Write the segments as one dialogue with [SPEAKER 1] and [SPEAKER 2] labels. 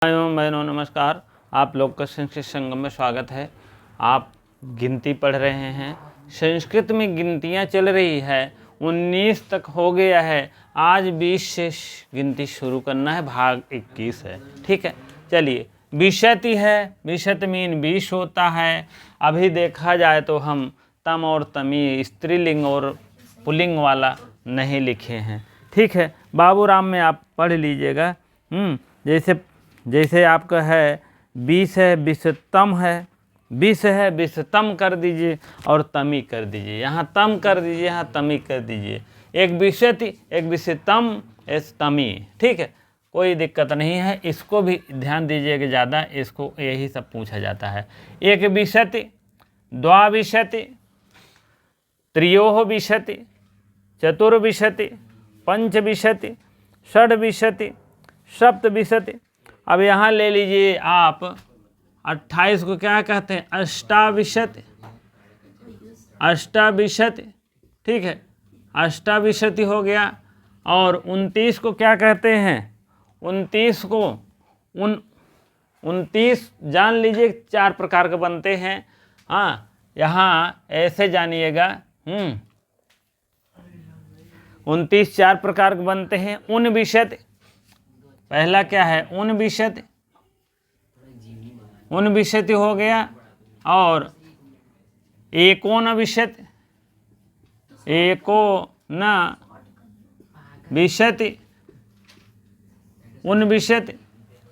[SPEAKER 1] भाइयों बहनों नमस्कार। आप लोग का संस्कृत संगम में स्वागत है। आप गिनती पढ़ रहे हैं। संस्कृत में गिनतियां चल रही है, 19 तक हो गया है। आज 20 से गिनती शुरू करना है, भाग 21 है। ठीक है, चलिए। विशति है, विशत मीन 20 होता है। अभी देखा जाए तो हम तम और तमी स्त्रीलिंग और पुल्लिंग वाला नहीं लिखे हैं। ठीक है, बाबूराम में आप पढ़ लीजिएगा। जैसे आपका है 20 है, विशतम है, 20 है विशतम कर दीजिए और तमी कर दीजिए। यहाँ तम कर दीजिए, यहाँ तमी कर दीजिए। एक विशति, एक विशतम, एक तमी। ठीक है, कोई दिक्कत नहीं है। इसको भी ध्यान दीजिएगा ज़्यादा, इसको यही सब पूछा जाता है। एक विशति, द्वाविशति, त्रियोः विशति, चतुर्विशति, पंचविशति, षड्विशति, सप्तविशति। अब यहाँ ले लीजिए आप 28 को क्या कहते हैं? अष्टाविशति, अष्टाविशति। ठीक है, अष्टाविशति हो गया। और 29 को क्या कहते हैं? 29 को 29 जान लीजिए 4 प्रकार के बनते हैं। हाँ, यहाँ ऐसे जानिएगा। 29 4 प्रकार के बनते हैं। ऊनविशति, पहला क्या है? ऊनविशति, ऊनविशति हो गया। और एकोनविशति, एकोनविशति, ऊनविशति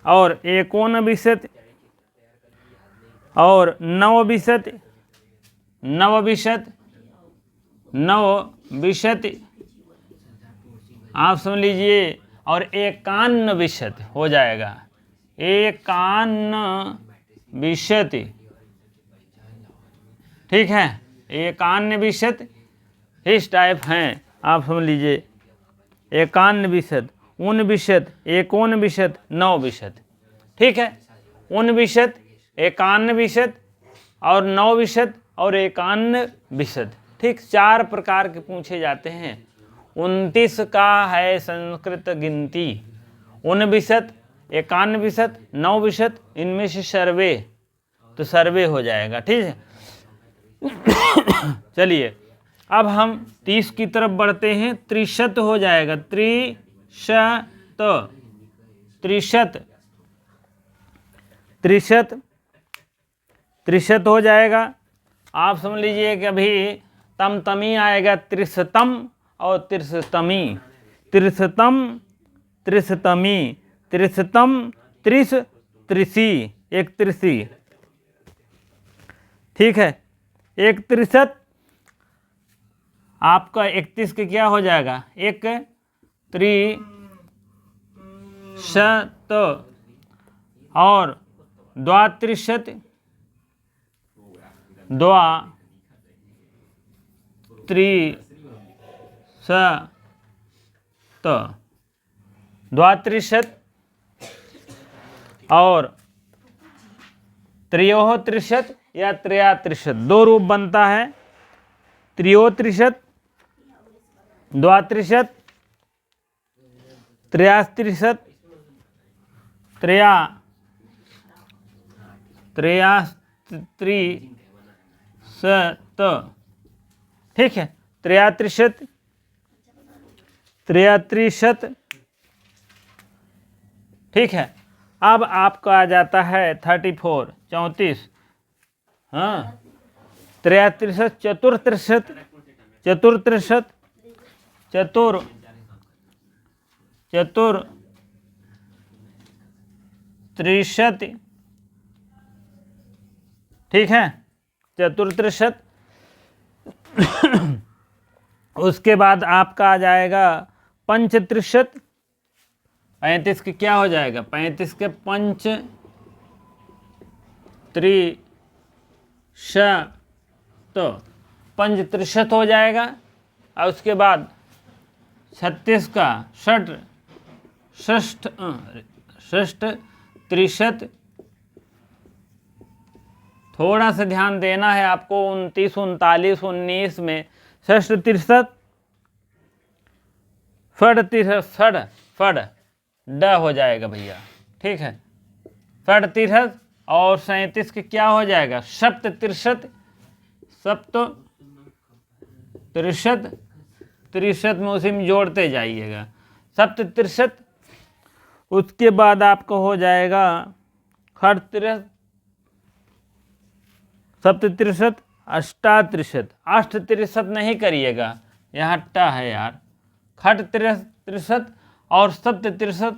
[SPEAKER 1] और एकोनविशति और नवविशति, नवविशति, नवविशति आप समझ लीजिए। और एकान्नविशति हो जाएगा, एकान्नविशति। ठीक है, एकान्नविशति इस टाइप हैं, आप समझ लीजिए। एकान्नविशति, ऊनविशति, एकोनविशति, नवविशति। ठीक है, ऊनविशति, एकान्नविशति और नवविशति और एकान्नविशति। ठीक, 4 प्रकार के पूछे जाते हैं। 29 का है संस्कृत गिनती। ऊनविशति, एकान्नविशति, नवविशति, इनमें से सर्वे, तो सर्वे हो जाएगा। ठीक है, चलिए अब हम 30 की तरफ बढ़ते हैं। त्रिशत हो जाएगा, त्रिशत, त्रिशत, त्रिशत, त्रिशत हो जाएगा। आप समझ लीजिए कि अभी तम तमी आएगा, त्रिशतम और त्रिशतमी, त्रिशतम, त्रिशतमी, त्रिशतम, त्रिश, त्रिशी, एक त्रिशी। ठीक है, एक त्रिशत आपका 31 के क्या हो जाएगा? एक त्रिशत और द्वात्रिशत, द्वात्रिशत और त्रयोत्रिशत या त्रयात्रिशत, 2 रूप बनता है। त्रयोत्रिशत, द्वात्रिशत, त्रयास्त्रिशत, त्रयास्त्रिशत। ठीक है, त्रयात्रिशत, त्रयात्रिशत। ठीक है, अब आपका आ जाता है 34, 34। हाँ, त्रयात्रिशत, चतुर्त्रिशत, चतुर्त्रिशत, चतुर्त्रिशत। ठीक है, चतुर्त्रिशत। उसके बाद आपका आ जाएगा पंचत्रिशत। 35 के क्या हो जाएगा? 35 के पंच त्रिशत, तो पंचत्रिशत हो जाएगा। और उसके बाद 36 का षष्ठ त्रिशत। थोड़ा सा ध्यान देना है आपको। 29, 39, 19 में षष्ठ त्रिशत, फड़ त्रिशत, फड़ ड हो जाएगा भैया। ठीक है, षट तिरसठ और 37 के क्या हो जाएगा, सप्त तिरसठ, सप्त तिरसठ, तिरसठ में उसी में जोड़ते जाइएगा, सप्त तिरसठ। उसके बाद आपको हो जाएगा खट तिरसठ, सप्त तिरसठ, अष्टा तिरसठ, अष्ट तिरसठ नहीं करिएगा, यहाँ टा है यार, खट तिरसठ और सप्त तिरसठ।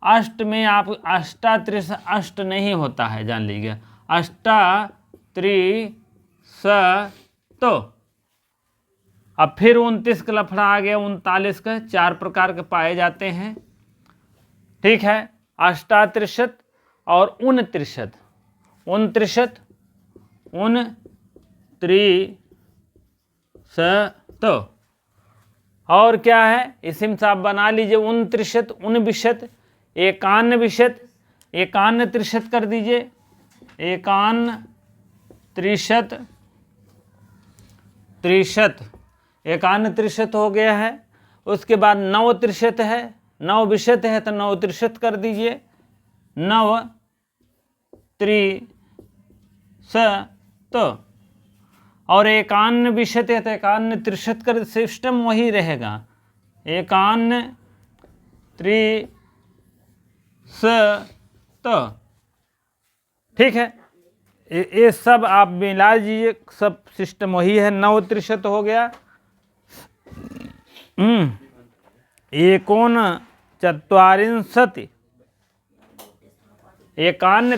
[SPEAKER 1] अष्ट में आप अष्टा तिरसठ अष्ट नहीं होता है, जान लीजिए, अष्टा त्रिशत। तो अब फिर 29 का लफड़ा आ गया, 39 का, 4 प्रकार के पाए जाते हैं, ठीक है, अष्टा तिरसठ और 29, 29, 29। और क्या है, इसी में आप बना लीजिए 29, 29, 51, 51 तिरसठ कर दीजिए, 51 तिरसठ, 51 तिरसठ हो गया है। उसके बाद 9 तिरसठ है, 9 विशत है तो 9 तिरसठ कर दीजिए, 9 तिरसठ। और 51 विशत है तो 51 तिरसठ कर, सिस्टम वही रहेगा, 51 तिरसठ, ठीक है। ये सब आप मिला लीजिए, सब सिस्टम वही है। 9 तिरसठ हो गया, 49, 51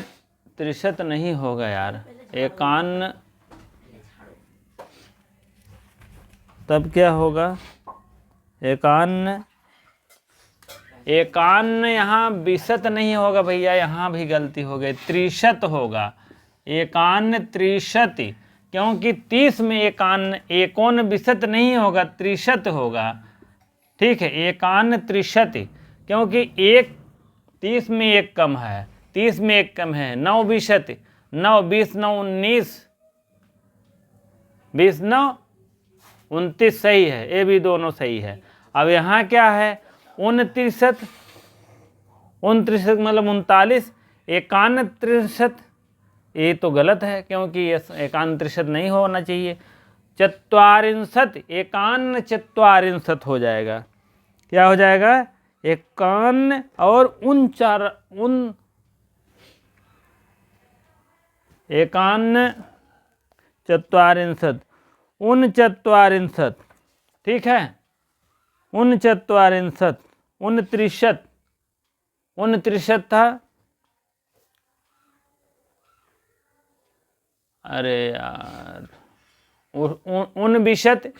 [SPEAKER 1] तिरसठ नहीं होगा यार, 51, तब क्या होगा, 51, 51 यहाँ 20 नहीं होगा भैया, यहाँ भी गलती हो गई, 63 होगा, 51 63, क्योंकि 30 में 51 20 नहीं होगा, 63 होगा, ठीक है, 51 63, क्योंकि 30 में 1 कम है, 30 में 1 कम है, 9 20, 9 20 9 19, 20 9 29 सही है, ये भी दोनों सही है। अब यहाँ क्या है, 29 मतलब 39, 51 63, ये तो गलत है, क्योंकि ये 51 63 नहीं होना चाहिए, 44, 51 44 हो जाएगा, क्या हो जाएगा, 51 और 51 44, 49, ठीक है, 49, 29 था, अरे यार 29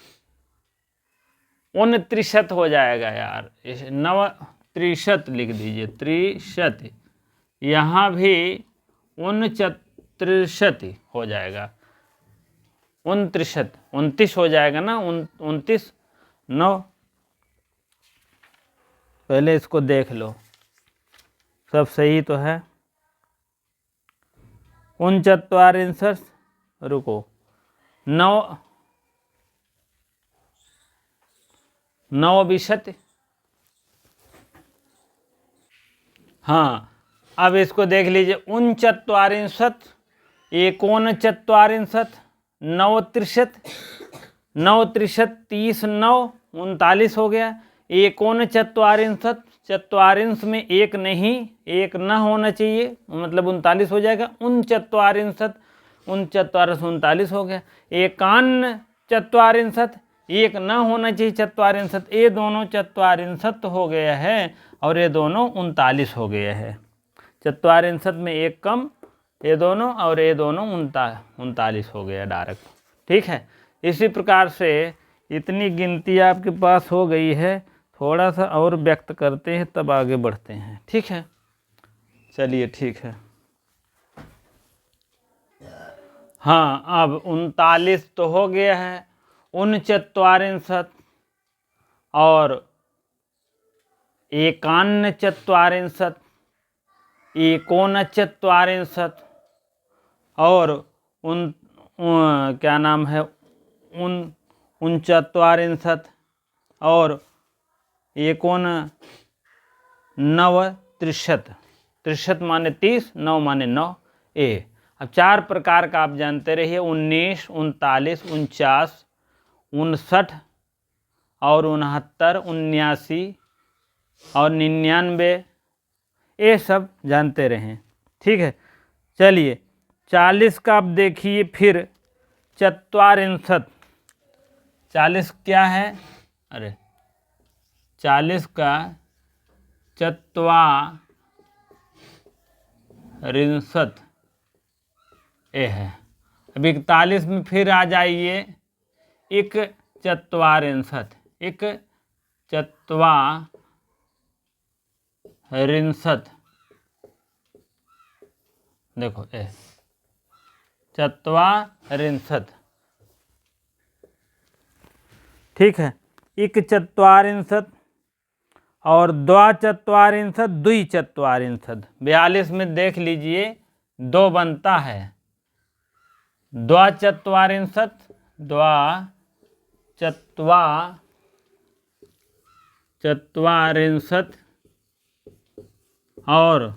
[SPEAKER 1] 29 हो जाएगा यार, 9 63 लिख दीजिए, 63, यहाँ भी 39 हो जाएगा, 29 हो जाएगा ना, 29 9। पहले इसको देख लो, सब सही तो है, 49, रुको, 9 20, हाँ, अब इसको देख लीजिए, 49, 49, 9 63, 9 63, 30 9 39 हो गया, 49 44 में 1 नहीं, 1 न होना चाहिए, मतलब 39 हो जाएगा, 49 39 हो गया, 51 44, 1 न होना चाहिए, 44, ये दोनों 44 हो गया है और ये दोनों 39 हो गया है, 44 में 1 कम, ये दोनों और ये दोनों 39 हो गया डायरेक्ट, ठीक है। इसी प्रकार से इतनी गिनती आपके पास हो गई है, थोड़ा सा और व्यक्त करते हैं तब आगे बढ़ते हैं, ठीक है, चलिए ठीक है। हाँ, अब 39 तो हो गया है, 49 और 51 44, 49 और क्या नाम है, 49 और 19 63 63 माने 30, 9 माने 9 ए। अब 4 प्रकार का आप जानते रहिए, 19, 39, 49, 59 और 69, 79 और 99, ये सब जानते रहें। ठीक है, चलिए 40 का आप देखिए फिर, 44। 40 क्या है? अरे 40 का 44 ए है। अब 41 में फिर आ जाइए, 1 चत्वारिंशत, देखो ए चत्वारिंशत। ठीक है, 1 चत्वारिंशत और 2 चत्वारिंशत, 2 चत्वारिंशत। 42 में देख लीजिए 2 बनता है, 2 चत्वारिंशत, 2 चत्वारिंशत और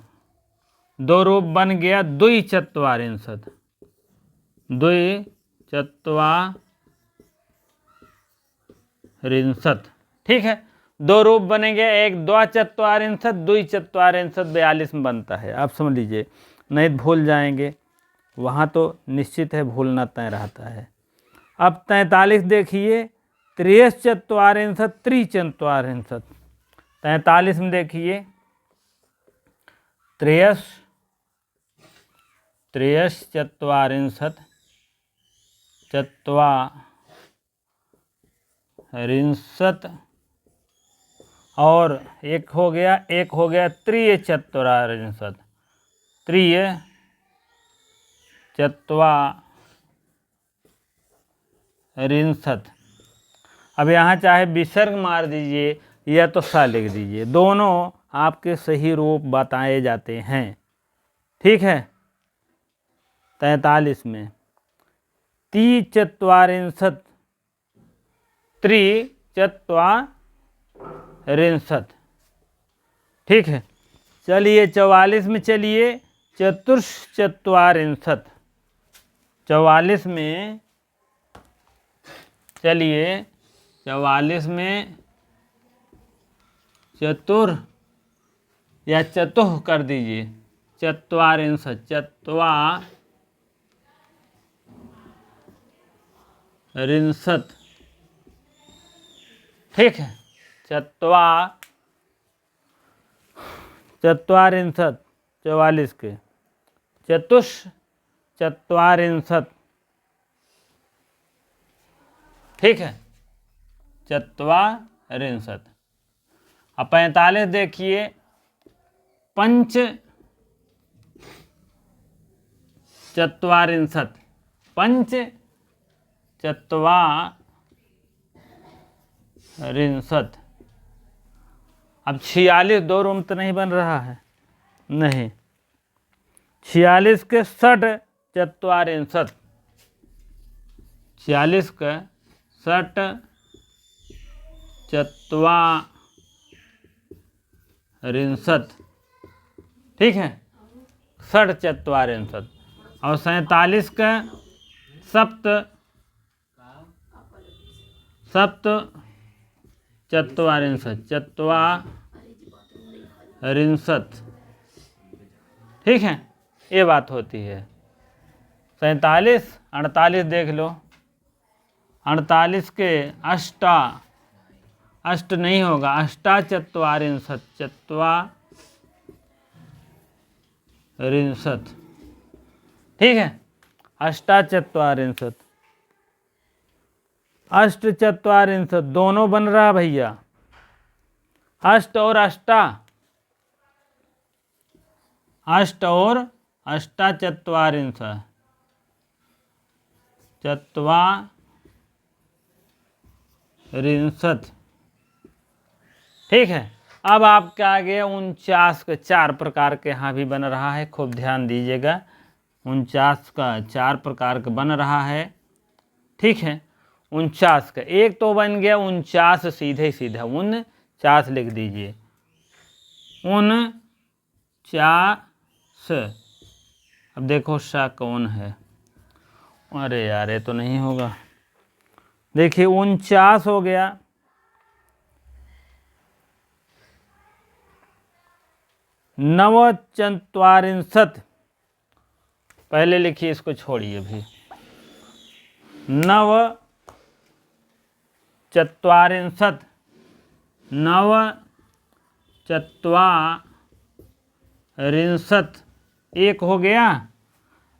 [SPEAKER 1] 2 रूप बन गया 2 चत्वारिंशत, 2 चत्वारिंशत। ठीक है, 2 रूप बनेंगे, एक 2 चत्वारिंशत, 2 चत्वारिंशत 42 में बनता है। आप समझ लीजिए, नहीं भूल जाएंगे, वहाँ तो निश्चित है भूलना तय रहता है। अब 43 देखिए, 43 चत्वारिंशत, 3 चत्वारिंशत। 43 में देखिए 43 चत्वारिंशत, चत्वारिंशत और एक हो गया 3 चत्वारिंशत, 3 चत्वारिंशत। अब यहाँ चाहे विसर्ग मार दीजिए या तो सा लिख दीजिए, दोनों आपके सही रूप बताए जाते हैं। ठीक है, 43 में 3 चत्वारिंशत, 3 चत्वारिंशत। ठीक है, चलिए 44 में चलिए, 4 चत्वारिंशत। 44 में चलिए, 44 में चतुर या चतुः कर दीजिए, चत्वारिंशत, चत्वारिंशत। ठीक है, चत्वारिंशत 44 के, चत्वारिंशत। ठीक है, चत्वारिंशत। अब 45 देखिए, 5 चत्वारिंशत, 5 चत्वारिंशत। अब 46 2 रूप तो नहीं बन रहा है, नहीं। 46 के 60 चत्वारिंशत, 46 के 60 चत्वारिंशत। ठीक है, 60 चत्वारिंशत। और 47 का 7 चत्वारिंशत, चत्वारिंशत। ठीक है, ये बात होती है। 47, 48 देख लो, 48 के अष्ट नहीं होगा, 8 चत्वारिंशत, चत्वारिंशत। ठीक है, 8 चत्वारिंशत, 8 चत्वारिंशत दोनों बन रहा भैया, 8 और 8, 8 और 8 चत्वारिंशत, चत्वारिंशत। ठीक है, अब आपका आ गया 49 का 4 प्रकार के यहाँ भी बन रहा है, खूब ध्यान दीजिएगा। 49 का 4 प्रकार का बन रहा है। ठीक है, 49 का एक तो बन गया 49 सीधे सीधा, 49 लिख दीजिए, 49 अब देखो सा कौन है, अरे यार ये तो नहीं होगा। देखिए 49 हो गया, नवचत्वारिंशत्, पहले लिखिए इसको छोड़िए भी, नवचत्वारिंशत्, नवचत्वारिंशत् एक हो गया।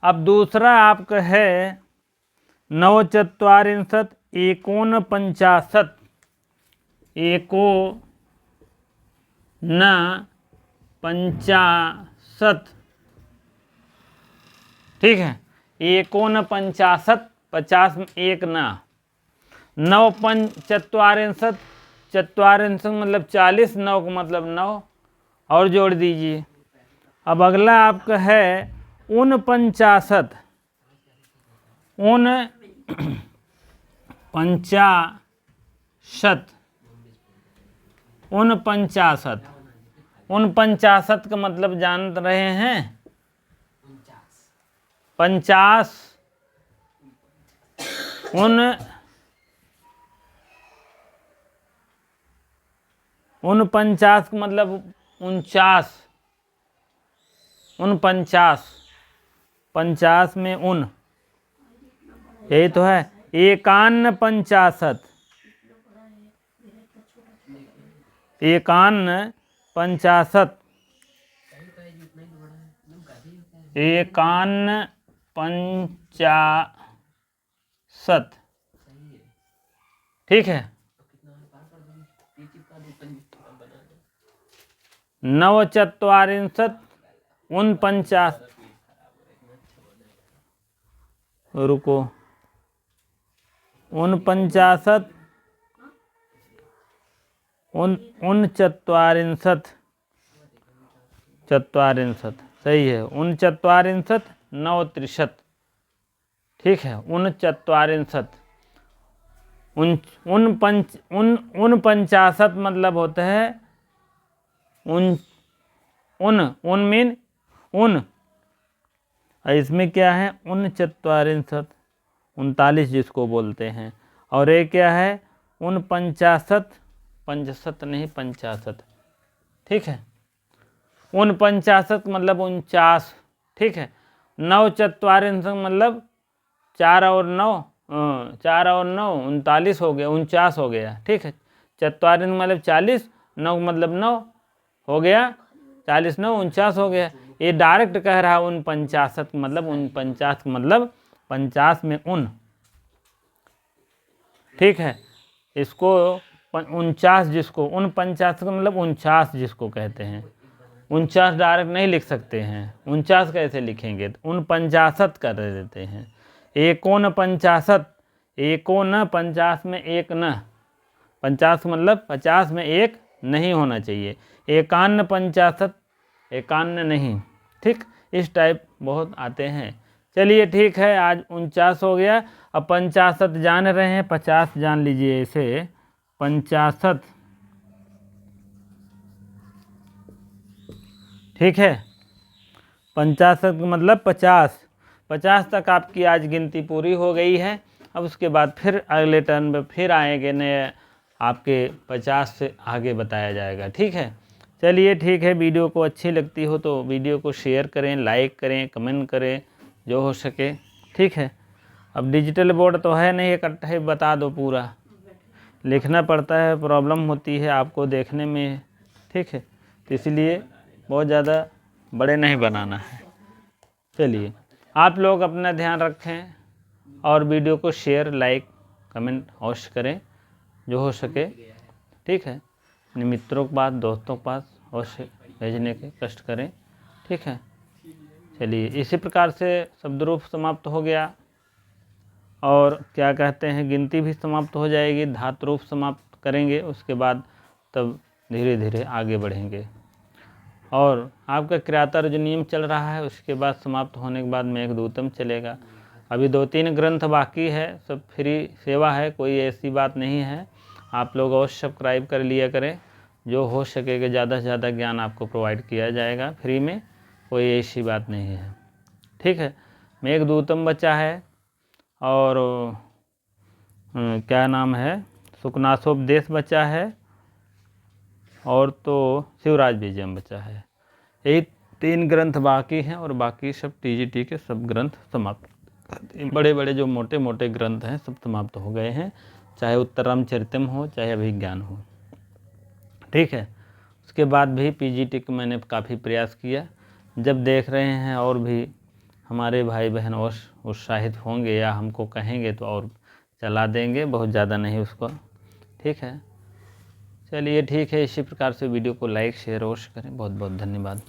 [SPEAKER 1] अब दूसरा आपका है नवचत्वारिंशत् एकोनपंचाशत्, एकोनपंचाशत्, ठीक है, एकोनपंचाशत्, 50 में एक ना, नवचत्वारिंशत्, चत्वारिंशत् मतलब 40, 9 का मतलब 9 और जोड़ दीजिए। अब अगला आपका है 49, 49, 49 का मतलब जान रहे हैं, 50, 49 का मतलब 49, 50 में यही तो है, 51, 51, 51, ठीक है। नवचत्वारिंशत् 49, रुको, 49, 49, चत्वारिंशत् सही है, 49, 9 ठीक है, 49, 49 मतलब होता है मीन इसमें क्या है 49, 39 जिसको बोलते हैं, और ये क्या है 49, 65 नहीं 65, ठीक है, 49 मतलब 49, ठीक है। नवचत्वारिंशत् मतलब 4 और 9 39 हो गया, 49 हो गया, ठीक है। चत्वारिंशत् मतलब 40, 9 मतलब 9 हो गया, 40 9 49 हो गया। ये डायरेक्ट कह रहा है 49 मतलब 49 मतलब 50 में ठीक है। इसको 49 जिसको 49 का मतलब 49 जिसको कहते हैं, 49 डायरेक्ट नहीं लिख सकते हैं, 49 कैसे लिखेंगे, 49 कर देते हैं। 51, 50 में एक न, 50 मतलब 50 में एक नहीं होना चाहिए, 51, 51 नहीं, ठीक, इस टाइप बहुत आते हैं। चलिए ठीक है, आज 49 हो गया। अब 50 जान रहे हैं, 50 जान लीजिए इसे, 50, ठीक है। 50 मतलब 50 तक आपकी आज गिनती पूरी हो गई है। अब उसके बाद फिर अगले टर्न में फिर आएंगे नए, आपके 50 से आगे बताया जाएगा, ठीक है। चलिए ठीक है, वीडियो को अच्छी लगती हो तो वीडियो को शेयर करें, लाइक करें, कमेंट करें जो हो सके, ठीक है। अब डिजिटल बोर्ड तो है नहीं, इकट्ठा ही बता दो, पूरा लिखना पड़ता है, प्रॉब्लम होती है आपको देखने में, ठीक है, तो इसलिए बहुत ज़्यादा बड़े नहीं बनाना है। चलिए आप लोग अपना ध्यान रखें और वीडियो को शेयर, लाइक, कमेंट अवश्य करें जो हो सके, ठीक है। अपने मित्रों के पास, दोस्तों के पास अवश्य भेजने के कष्ट करें, ठीक है। चलिए इसी प्रकार से शब्द रूप समाप्त हो गया, और क्या कहते हैं गिनती भी समाप्त हो जाएगी, धातु रूप समाप्त करेंगे, उसके बाद तब धीरे धीरे आगे बढ़ेंगे। और आपका क्रियातर जो नियम चल रहा है उसके बाद समाप्त होने के बाद मेघदूतम चलेगा। अभी 2-3 ग्रंथ बाकी है, सब फ्री सेवा है, कोई ऐसी बात नहीं है। आप लोग अवश्य सब्सक्राइब कर लिया करें जो हो सकेगा ज़्यादा से ज़्यादा ज्ञान आपको प्रोवाइड किया जाएगा फ्री में, कोई ऐसी बात नहीं है। ठीक है, मेघदूतम बचा है और क्या नाम है, सुकनासोपदेश बचा है और तो शिवराज विजयम बचा है। यही 3 ग्रंथ बाकी हैं और बाकी सब टीजीटी के सब ग्रंथ समाप्त, बड़े बड़े जो मोटे मोटे ग्रंथ हैं सब समाप्त हो गए हैं, चाहे उत्तररामचरितम हो चाहे अभिज्ञान हो। ठीक है, उसके बाद भी पीजीटी को मैंने काफ़ी प्रयास किया। जब देख रहे हैं और भी हमारे भाई बहन और उत्साहित होंगे या हमको कहेंगे तो और चला देंगे, बहुत ज़्यादा नहीं उसको। ठीक है, चलिए ठीक है, इसी प्रकार से वीडियो को लाइक शेयर अवश्य करें। बहुत बहुत धन्यवाद।